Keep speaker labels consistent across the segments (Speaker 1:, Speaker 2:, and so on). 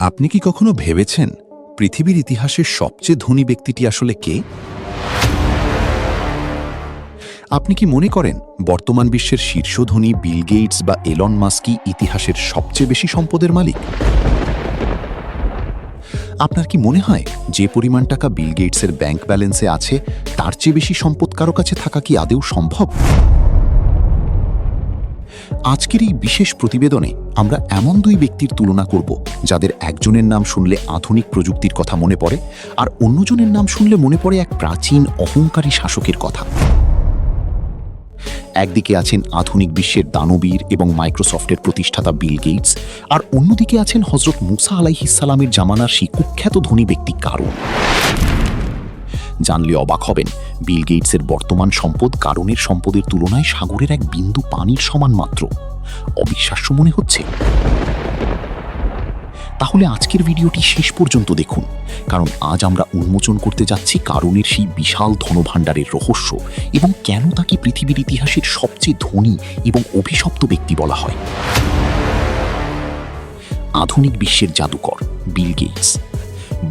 Speaker 1: আপনি কি কখনো ভেবেছেন পৃথিবীর ইতিহাসের সবচেয়ে ধনী ব্যক্তিটি আসলে কে? আপনি কি মনে করেন বর্তমান বিশ্বের শীর্ষ ধনী বিল গেটস বা এলন মাস্কই ইতিহাসের সবচেয়ে বেশি সম্পদের মালিক? আপনার কি মনে হয় যে পরিমাণ টাকা বিল গেটসের ব্যাংক ব্যালেন্সে আছে তার চেয়ে বেশি সম্পদ কারো কাছে থাকা কি আদৌ সম্ভব? আজকের এই বিশেষ প্রতিবেদনে আমরা এমন দুই ব্যক্তির তুলনা করব যাদের একজনের নাম শুনলে আধুনিক প্রযুক্তির কথা মনে পড়ে আর অন্যজনের নাম শুনলে মনে পড়ে এক প্রাচীন অহংকারী শাসকের কথা। একদিকে আছেন আধুনিক বিশ্বের দানবীর এবং মাইক্রোসফটের প্রতিষ্ঠাতা বিল গেটস, আর অন্যদিকে আছেন হযরত মুসা আলাইহিস সালামের জামানার সেই কুখ্যাত ধনী ব্যক্তি কারুন। জানলে অবাক হবেন, বিল গেটসের বর্তমান সম্পদ কারুনের সম্পদের তুলনায় সাগরের এক বিন্দু পানির সমান মাত্র। অবিশ্বাস্য মনে হচ্ছে? তাহলে আজকের ভিডিওটি শেষ পর্যন্ত দেখুন, কারণ আজ আমরা উন্মোচন করতে যাচ্ছি কারুনের সেই বিশাল ধনভাণ্ডারের রহস্য এবং কেন তাকে পৃথিবীর ইতিহাসের সবচেয়ে ধনী এবং অভিশপ্ত ব্যক্তি বলা হয়। আধুনিক বিশ্বের জাদুকর বিল গেটস।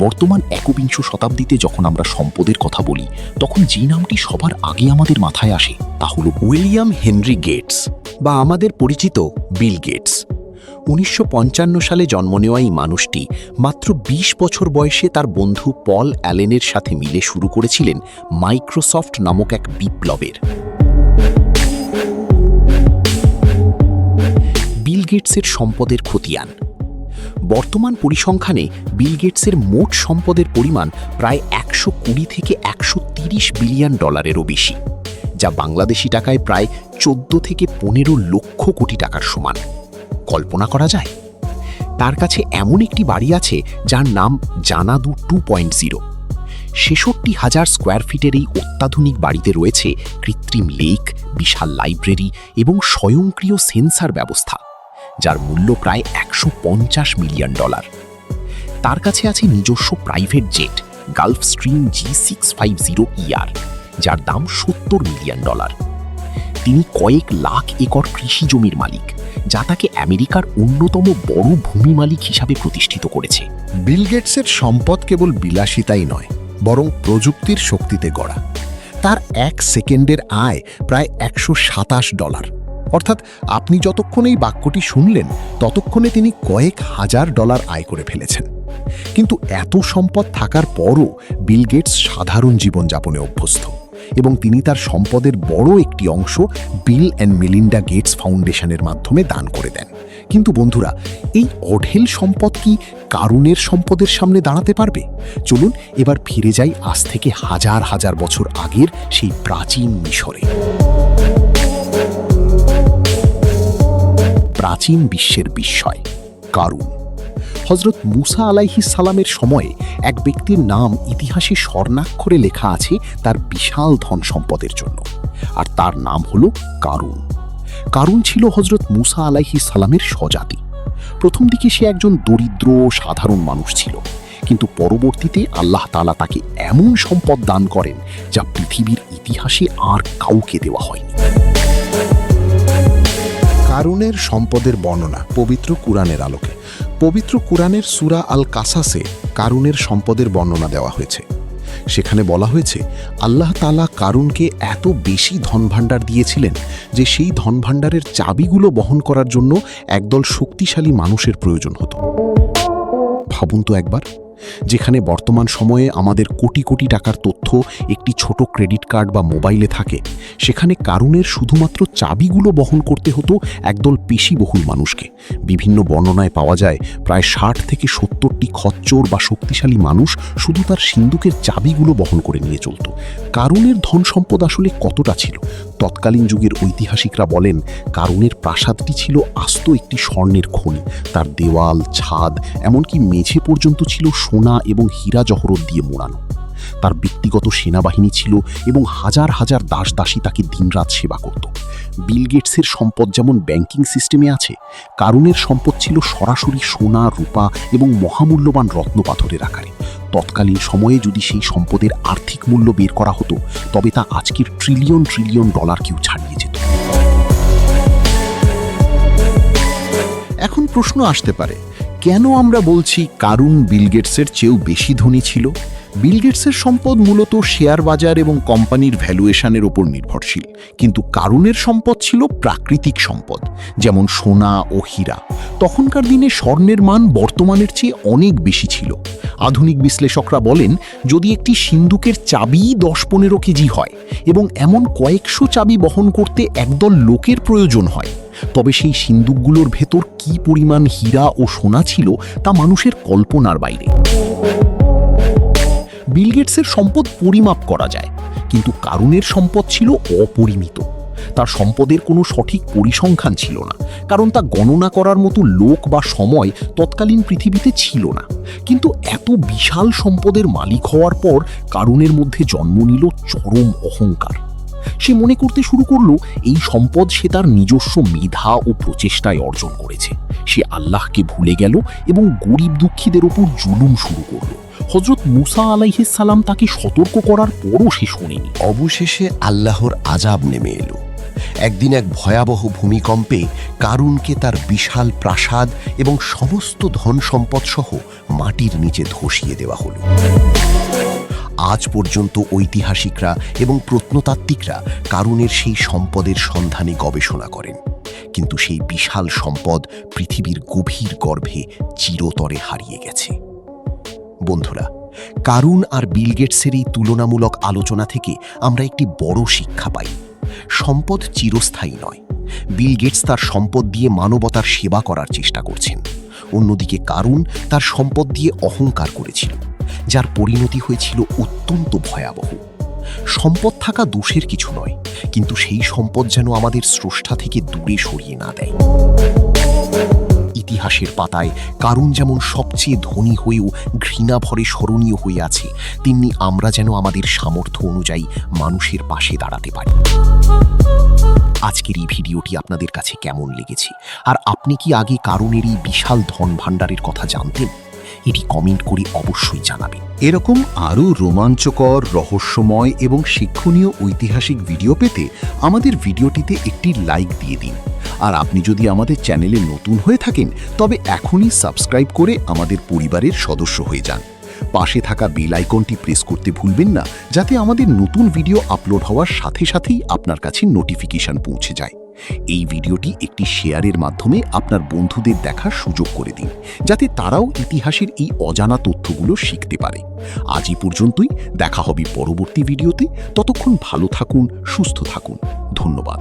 Speaker 1: বর্তমান একবিংশ শতাব্দীতে যখন আমরা সম্পদের কথা বলি, তখন যে নামটি সবার আগে আমাদের মাথায় আসে তা হল উইলিয়াম হেনরি গেটস, বা আমাদের পরিচিত বিল গেটস। 1955 সালে জন্ম নেওয়া এই মানুষটি মাত্র 20 বছর বয়সে তার বন্ধু পল অ্যালেনের সাথে মিলে শুরু করেছিলেন মাইক্রোসফট নামক এক বিপ্লবের। বিল গেটসের সম্পদের খতিয়ান। বর্তমান পরিসংখ্যানে বিল গেটসের মোট সম্পদের পরিমাণ প্রায় 120 থেকে 130 বিলিয়ন ডলারেরও বেশি, যা বাংলাদেশি টাকায় প্রায় 14 থেকে 15 লক্ষ কোটি টাকার সমান। কল্পনা করা যায়? তার কাছে এমন একটি বাড়ি আছে যার নাম জানাদু 2.0। 66,000 স্কোয়ার ফিটের এই অত্যাধুনিক বাড়িতে রয়েছে কৃত্রিম লেক, বিশাল লাইব্রেরি এবং স্বয়ংক্রিয় সেন্সার ব্যবস্থা, যার মূল্য প্রায় 150 মিলিয়ন ডলার। তার কাছে আছে নিজস্ব private jet Gulf stream G650ER, যার দাম 70 মিলিয়ন ডলার। তিনি কয়েক লাখ একর কৃষি জমির মালিক, যা তাকে আমেরিকার অন্যতম বড় ভূমি মালিক হিসাবে প্রতিষ্ঠিত করেছে।
Speaker 2: বিল গেটসের সম্পদ কেবল বিলাসিতাই নয়, বরং প্রযুক্তির শক্তিতে গড়া। তার 1 সেকেন্ডের আয় প্রায় $127। অর্থাৎ আপনি যতক্ষণ এই বাক্যটি শুনলেন ততক্ষণে তিনি কয়েক হাজার ডলার আয় করে ফেলেছেন। কিন্তু এত সম্পদ থাকার পরও বিল গেটস সাধারণ জীবনযাপনে অভ্যস্ত, এবং তিনি তার সম্পদের বড় একটি অংশ বিল অ্যান্ড মেলিন্ডা গেটস ফাউন্ডেশনের মাধ্যমে দান করে দেন। কিন্তু বন্ধুরা, এই অঢেল সম্পদ কি কারুনের সম্পদের সামনে দাঁড়াতে পারবে? চলুন এবার ফিরে যাই আজ থেকে হাজার হাজার বছর আগের সেই প্রাচীন মিশরে। প্রাচীন বিশ্বের বিস্ময় কারুন। হযরত মুসা আলাইহিস সালামের সময়ে এক ব্যক্তির নাম ইতিহাসে স্বর্ণাক্ষরে লেখা আছে তার বিশাল ধন সম্পদের জন্য, আর তার নাম হল কারুন। কারুন ছিল হযরত মুসা আলাইহিস সালামের স্বজাতি। প্রথম দিকে সে একজন দরিদ্র সাধারণ মানুষ ছিল, কিন্তু পরবর্তীতে আল্লাহ তাআলা তাকে এমন সম্পদ দান করেন যা পৃথিবীর ইতিহাসে আর কাউকে দেওয়া হয়নি।
Speaker 3: কারুনের সম্পদের বর্ণনা পবিত্র কুরআনের আলোকে। পবিত্র কুরআনের সূরা আল কাসাসে কারুনের সম্পদের বর্ণনা দেওয়া হয়েছে। সেখানে বলা হয়েছে, আল্লাহ তাআলা কারুনকে এত বেশি ধনভাণ্ডার দিয়েছিলেন যে সেই ধনভাণ্ডারের চাবিগুলো বহন করার জন্য একদল শক্তিশালী মানুষের প্রয়োজন হতো। ভাবুন তো একবার, যেখানে বর্তমান সময়ে আমাদের কোটি কোটি টাকার তথ্য একটি ছোট ক্রেডিট কার্ড বা মোবাইলে থাকে, সেখানে কারুনের শুধুমাত্র চাবিগুলো বহন করতে হতো একদল পেশিবহুল মানুষকে। বিভিন্ন বর্ণনায় পাওয়া যায় প্রায় 60 থেকে 70টি খচ্চর বা শক্তিশালী মানুষ শুধু তার সিন্দুকের চাবিগুলো বহন করে নিয়ে চলত। কারুনের ধন সম্পদ আসলে কতটা ছিল? তৎকালীন যুগের ঐতিহাসিকরা বলেন, কারুনের প্রাসাদটি ছিল আস্ত একটি স্বর্ণের খনি। তার দেওয়াল, ছাদ, এমনকি মেঝে পর্যন্ত ছিল সোনা এবং হীরা জহরত দিয়ে মোড়ানো। তার ব্যক্তিগত সেনাবাহিনী ছিল এবং হাজার হাজার দাস দাসী তাকে দিনরাত সেবা করত। বিল গেটসের সম্পদ যেমন ব্যাংকিং সিস্টেমে আছে, কারুনের সম্পদ ছিল সরাসরি সোনা, রূপা এবং মহামূল্যবান রত্নপাথরের আকারে। তৎকালীন সময়ে যদি সেই সম্পদের আর্থিক মূল্য বের করা হতো, তবে তা আজকের ট্রিলিয়ন ট্রিলিয়ন ডলারকেও ছাড়িয়ে যেত।
Speaker 2: এখন প্রশ্ন আসতে পারে, কেন আমরা বলছি কারুন বিল গেটসের চেয়েও বেশি ধনী ছিল? বিল গেটসের সম্পদ মূলত শেয়ার বাজার এবং কোম্পানির ভ্যালুয়েশনের ওপর নির্ভরশীল, কিন্তু কারুনের সম্পদ ছিল প্রাকৃতিক সম্পদ, যেমন সোনা ও হীরা। তখনকার দিনে স্বর্ণের মান বর্তমানের চেয়ে অনেক বেশি ছিল। আধুনিক বিশ্লেষকরা বলেন, যদি একটি সিন্দুকের চাবি 10-15 কেজি হয় এবং এমন কয়েকশো চাবি বহন করতে একদল লোকের প্রয়োজন হয়, তবে সেই সিন্দুকগুলোর ভেতর কী পরিমাণ হীরা ও সোনা ছিল তা মানুষের কল্পনার বাইরে। বিল গেটসের সম্পদ পরিমাপ করা যায়, কিন্তু কারুনের সম্পদ ছিল অপরিমিত। তার সম্পদের কোনো সঠিক পরিসংখ্যান ছিল না, কারণ তা গণনা করার মতো লোক বা সময় তৎকালীন পৃথিবীতে ছিল না। কিন্তু এত বিশাল সম্পদের মালিক হওয়ার পর কারুনের মধ্যে জন্ম নিল চরম অহংকার। সে মনে করতে শুরু করলো এই সম্পদ সে তার নিজস্ব মেধা ও প্রচেষ্টায় অর্জন করেছে। সে আল্লাহকে ভুলে গেল এবং গরিব দুঃখীদের ওপর জুলুম শুরু করলো। হযরত মুসা আলাইহিস সালাম তাকে সতর্ক করার পরও সে শোনেনি।
Speaker 4: অবশেষে আল্লাহর আযাব নেমে এলো। একদিন এক ভয়াবহ ভূমিকম্পে কারুনকে তার বিশাল প্রাসাদ এবং সমস্ত ধন সম্পদ সহ মাটির নিচে ধসিয়ে দেওয়া হলো। আজ পর্যন্ত ঐতিহাসিকরা এবং প্রত্নতাত্ত্বিকরা কারুনের সেই সম্পদের সন্ধানে গবেষণা করেন, কিন্তু সেই বিশাল সম্পদ পৃথিবীর গভীর গর্ভে চিরতরে হারিয়ে গেছে। বন্ধুরা, কারুন আর বিল গেটসের এই তুলনামূলক আলোচনা থেকে আমরা একটি বড় শিক্ষা পাই। সম্পদ চিরস্থায়ী নয়। বিল গেটস তার সম্পদ দিয়ে মানবতার সেবা করার চেষ্টা করছেন, অন্যদিকে কারুন তার সম্পদ দিয়ে অহংকার করেছিল, যার পরিণতি হয়েছিল অত্যন্ত ভয়াবহ। সম্পদ থাকা দোষের কিছু নয়, কিন্তু সেই সম্পদ যেন আমাদের স্রষ্টা থেকে দূরে সরিয়ে না দেয়। ইতিহাসের পাতায় কারুন যেমন সবচেয়ে ধনী হয়েও ঘৃণা ভরে স্মরণীয় হয়ে আছে, তেমনি আমরা যেন আমাদের সামর্থ্য অনুযায়ী মানুষের পাশে দাঁড়াতে পারি। আজকের এই ভিডিওটি আপনাদের কাছে কেমন লেগেছে? আর আপনি কি আগে কারুনের এই বিশাল ধন ভাণ্ডারের কথা জানতেন? এটি কমেন্ট করে অবশ্যই জানাবেন।
Speaker 2: এরকম আরও রোমাঞ্চকর, রহস্যময় এবং শিক্ষণীয় ঐতিহাসিক ভিডিও পেতে আমাদের ভিডিওটিতে একটি লাইক দিয়ে দিন। আর আপনি যদি আমাদের চ্যানেলে নতুন হয়ে থাকেন, তবে এখনই সাবস্ক্রাইব করে আমাদের পরিবারের সদস্য হয়ে যান। পাশে থাকা বেল আইকনটি প্রেস করতে ভুলবেন না, যাতে আমাদের নতুন ভিডিও আপলোড হওয়ার সাথে সাথেই আপনার কাছে নোটিফিকেশন পৌঁছে যায়। এই ভিডিওটি একটি শেয়ারের মাধ্যমে আপনার বন্ধুদের দেখার সুযোগ করে দিন, যাতে তারাও ইতিহাসের এই অজানা তথ্যগুলো শিখতে পারে। আজ এই পর্যন্তই, দেখা হবে পরবর্তী ভিডিওতে। ততক্ষণ ভালো থাকুন, সুস্থ থাকুন। ধন্যবাদ।